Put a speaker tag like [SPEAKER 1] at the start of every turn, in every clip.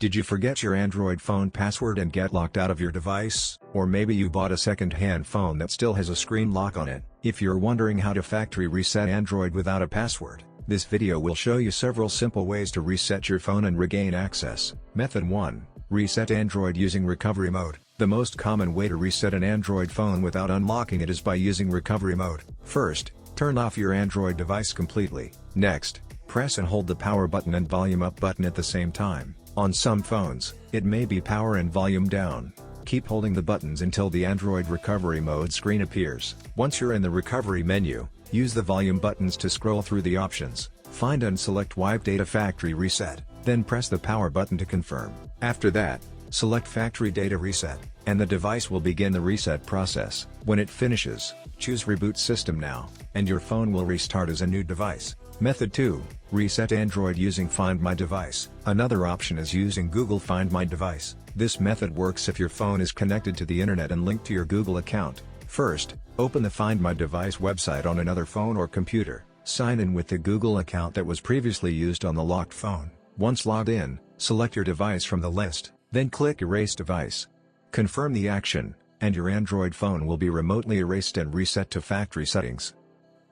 [SPEAKER 1] Did you forget your Android phone password and get locked out of your device? Or maybe you bought a second-hand phone that still has a screen lock on it. If you're wondering how to factory reset Android without a password, this video will show you several simple ways to reset your phone and regain access. Method 1. Reset Android using recovery mode. The most common way to reset an Android phone without unlocking it is by using recovery mode. First, turn off your Android device completely. Next, press and hold the power button and volume up button at the same time. On some phones, it may be power and volume down. Keep holding the buttons until the Android recovery mode screen appears. Once you're in the recovery menu, use the volume buttons to scroll through the options. Find and select Wipe Data Factory Reset, then press the power button to confirm. After that, select Factory Data Reset, and the device will begin the reset process. When it finishes, choose Reboot System Now, and your phone will restart as a new device. Method 2. Reset Android using Find My Device. Another option is using Google Find My Device. This method works if your phone is connected to the internet and linked to your Google account. First, open the Find My Device website on another phone or computer. Sign in with the Google account that was previously used on the locked phone. Once logged in, select your device from the list, then click Erase Device. Confirm the action, and your Android phone will be remotely erased and reset to factory settings.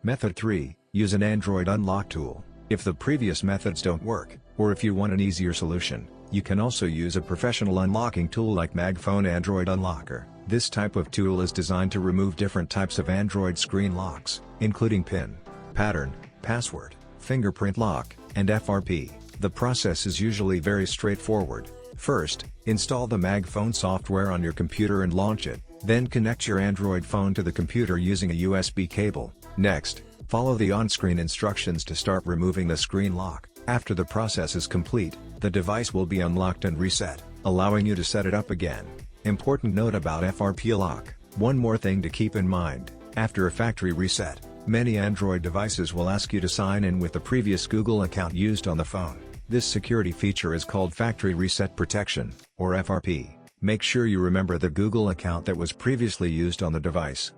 [SPEAKER 1] Method 3. Use an Android unlock tool. If the previous methods don't work, or if you want an easier solution, you can also use a professional unlocking tool like MagFone Android Unlocker. This type of tool is designed to remove different types of Android screen locks, including PIN, pattern, password, fingerprint lock, and FRP. The process is usually very straightforward. First, install the MagFone software on your computer and launch it, then connect your Android phone to the computer using a USB cable. Next, follow the on-screen instructions to start removing the screen lock. After the process is complete, the device will be unlocked and reset, allowing you to set it up again. Important note about FRP lock. One more thing to keep in mind: after a factory reset, many Android devices will ask you to sign in with the previous Google account used on the phone. This security feature is called Factory Reset Protection, or FRP. Make sure you remember the Google account that was previously used on the device.